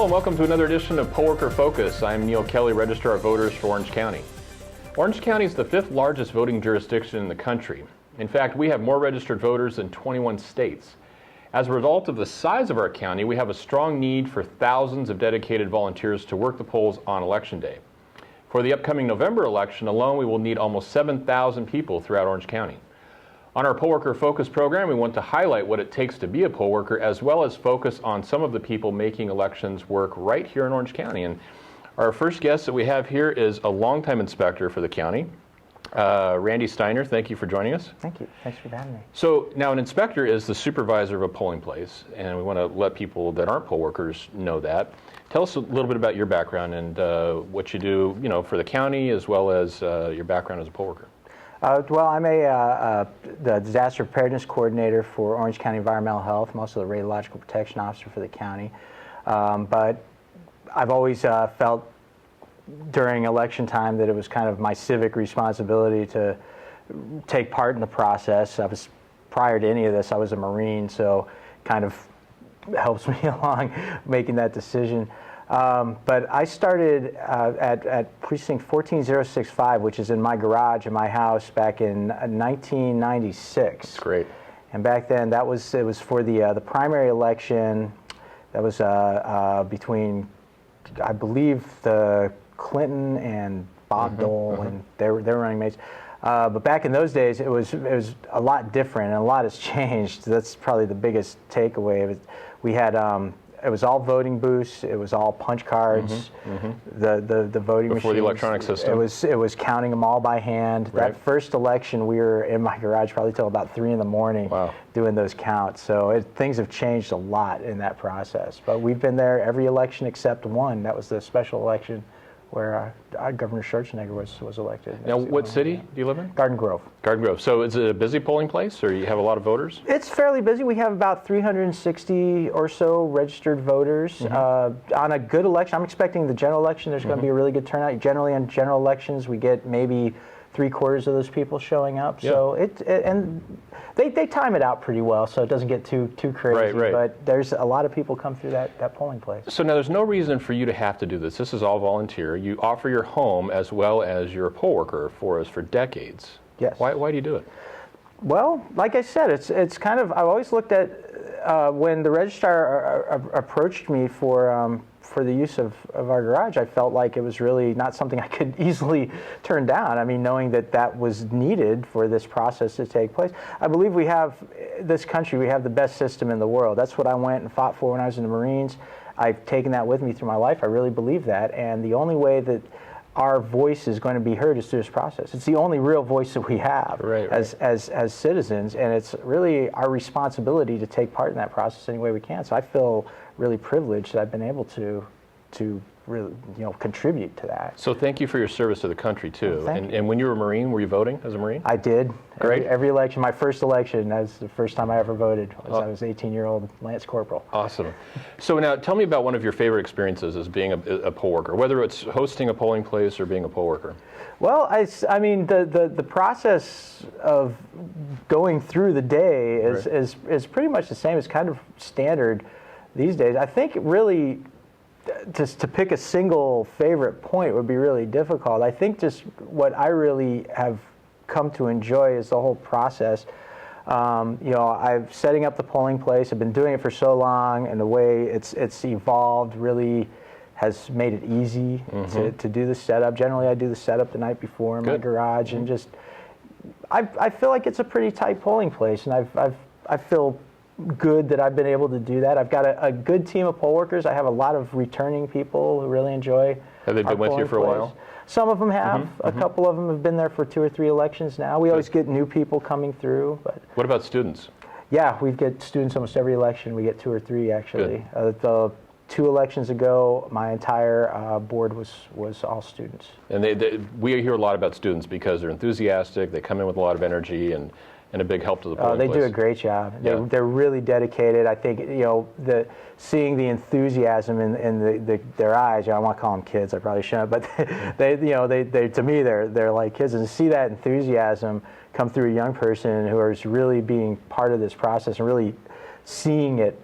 Hello and welcome to another edition of Poll Worker Focus. I'm Neal Kelley, Registrar of Voters for Orange County. Orange County is the 5th largest voting jurisdiction in the country. In fact, we have more registered voters than 21 states. As a result of the size of our county, we have a strong need for thousands of dedicated volunteers to work the polls on Election Day. For the upcoming November election alone, we will need almost 7,000 people throughout Orange County. On our Poll Worker Focus program, we want to highlight what it takes to be a poll worker, as well as focus on some of the people making elections work right here in Orange County. And our first guest that we have here is a longtime inspector for the county, Randy Styner. Thank you for joining us. Thank you. Thanks for having me. So now an inspector is the supervisor of a polling place, and we want to let people that aren't poll workers know that. Tell us a little bit about your background and what you do, for the county, as well as your background as a poll worker. Well, I'm the Disaster Preparedness Coordinator for Orange County Environmental Health. I'm also the Radiological Protection Officer for the county. But I've always felt during election time that it was kind of my civic responsibility to take part in the process. Prior to any of this, I was a Marine, so kind of helps me along making that decision. But I started at precinct 14065, which is in my garage in my house back in 1996. That's great. And back then, it was for the primary election. That was between, I believe, the Clinton and Bob Dole, and they were running mates. But back in those days, it was a lot different, and a lot has changed. That's probably the biggest takeaway of it. We had it was all voting booths. It was all punch cards. The voting machines. Before the electronic system. It was counting them all by hand. Right. That first election, we were in my garage probably till about 3 in the morning. Wow. Doing those counts. So things have changed a lot in that process. But we've been there every election except one. That was the special election where Governor Schwarzenegger was elected. Now, what city do you live in? Garden Grove. Garden Grove. So is it a busy polling place, or you have a lot of voters? It's fairly busy. We have about 360 or so registered voters. On a good election, I'm expecting the general election, there's going to be a really good turnout. Generally, on general elections, we get maybe 3/4 of those people showing up. Yeah. So and they time it out pretty well, so it doesn't get too crazy. Right. But there's a lot of people come through that polling place. So now there's no reason for you to have to do this. This is all volunteer. You offer your home as well as you're a poll worker for us for decades. Yes. Why do you do it? Well, like I said, it's kind of, I've always looked at when the registrar approached me for the use of our garage, I felt like it was really not something I could easily turn down. I mean, knowing that was needed for this process to take place. I believe we have the best system in the world. That's what I went and fought for when I was in the Marines. I've taken that with me through my life. I really believe that. And the only way that our voice is going to be heard is through this process. It's the only real voice that we have as citizens, and it's really our responsibility to take part in that process any way we can. So I feel really privileged that I've been able to really contribute to that. So thank you for your service to the country too. Well, thank you. And when you were a Marine, were you voting as a Marine? I did. Great. Every election, my first election, that was the first time I ever voted. I was 18-year-old Lance Corporal. Awesome. So now tell me about one of your favorite experiences as being a poll worker, whether it's hosting a polling place or being a poll worker. Well, I mean, the process of going through the day is pretty much the same. It's kind of standard these days. I think really just to pick a single favorite point would be really difficult. I think just what I really have come to enjoy is the whole process. I'm setting up the polling place. I've been doing it for so long, and the way it's evolved really has made it easy to do the setup. Generally, I do the setup the night before in my garage, and just I feel like it's a pretty tight polling place, and I feel good that I've been able to do that. I've got a good team of poll workers. I have a lot of returning people who really enjoy. Have they been with you for a while? Some of them have. A couple of them have been there for 2 or 3 elections now. We always get new people coming through. But what about students? Yeah, we get students almost every election. We get 2 or 3 actually. The 2 elections ago, my entire board was all students. And we hear a lot about students because they're enthusiastic. They come in with a lot of energy and a big help to the polling place. They do a great job. They're really dedicated. I think seeing the enthusiasm in their eyes. I want to call them kids. I probably shouldn't, but they to me they're like kids, and to see that enthusiasm come through a young person who is really being part of this process and really seeing it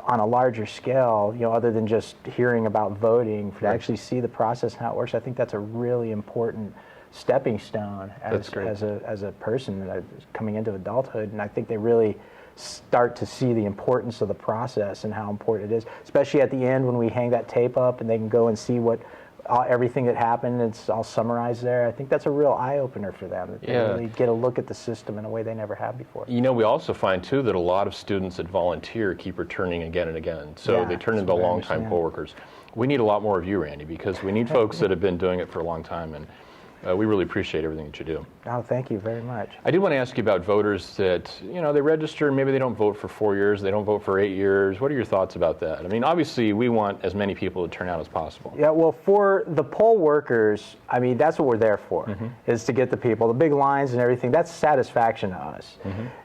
on a larger scale, other than just hearing about voting, to actually see the process and how it works, I think that's a really important stepping stone as a person that is coming into adulthood. And I think they really start to see the importance of the process and how important it is, especially at the end when we hang that tape up and they can go and see everything that happened. It's all summarized there. I think that's a real eye-opener for them, that they really get a look at the system in a way they never have before. We also find, too, that a lot of students that volunteer keep returning again and again. So they turn into long-time poll workers. We need a lot more of you, Randy, because we need folks that have been doing it for a long time, and we really appreciate everything that you do. Oh, thank you very much. I do want to ask you about voters that, they register, maybe they don't vote for 4 years, they don't vote for 8 years. What are your thoughts about that? I mean, obviously, we want as many people to turn out as possible. Yeah, well, for the poll workers, I mean, that's what we're there for, is to get the people. The big lines and everything, that's satisfaction to us.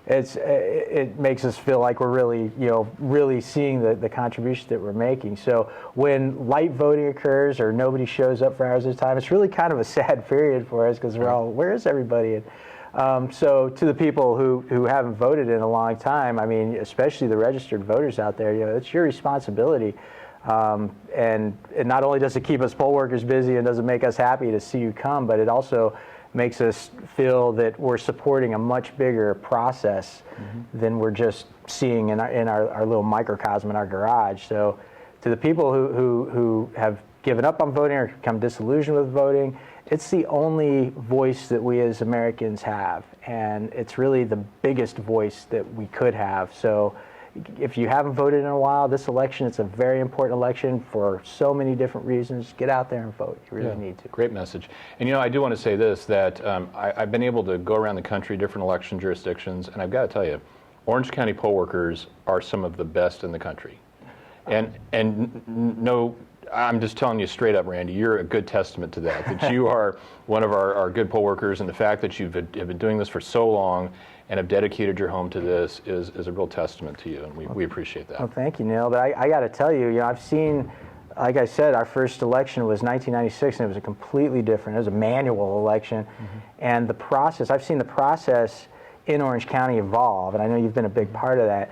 It makes us feel like we're really, really seeing the contribution that we're making. So when light voting occurs or nobody shows up for hours at a time, it's really kind of a sad period for us, because we're all, where is everybody? So to the people who haven't voted in a long time, I mean, especially the registered voters out there, it's your responsibility. And not only does it keep us poll workers busy and doesn't make us happy to see you come, but it also makes us feel that we're supporting a much bigger process than we're just seeing in our little microcosm in our garage. So to the people who have given up on voting or become disillusioned with voting, it's the only voice that we as Americans have, and it's really the biggest voice that we could have. So if you haven't voted in a while, this election, it's a very important election for so many different reasons. Get out there and vote. You really need to. Great message. And I do want to say this, that I've been able to go around the country, different election jurisdictions, and I've got to tell you, Orange County poll workers are some of the best in the country. And no, I'm just telling you straight up, Randy, you're a good testament to that you are one of our good poll workers, and the fact that have been doing this for so long and have dedicated your home to this is a real testament to you, and we appreciate that. Well, thank you, Neal. But I got to tell you, I've seen, like I said, our first election was 1996, and it was a completely different, it was a manual election, and the process, I've seen the process in Orange County evolve, and I know you've been a big part of that,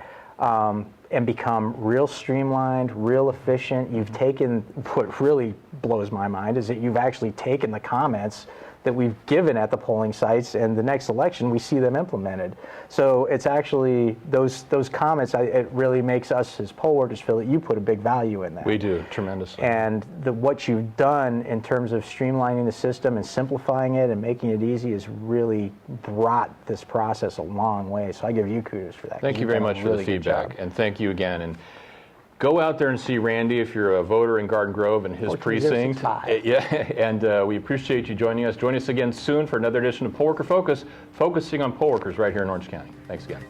and become real streamlined, real efficient. You've taken, what really blows my mind is that you've actually taken the comments that we've given at the polling sites, and the next election we see them implemented. So it's actually those comments, it really makes us as poll workers feel that you put a big value in that. We do, tremendously. And what you've done in terms of streamlining the system and simplifying it and making it easy has really brought this process a long way. So I give you kudos for that. Thank you very much for the feedback, and thank you again. And go out there and see Randy if you're a voter in Garden Grove and his precinct. And we appreciate you joining us. Join us again soon for another edition of Poll Worker Focus, focusing on poll workers right here in Orange County. Thanks again.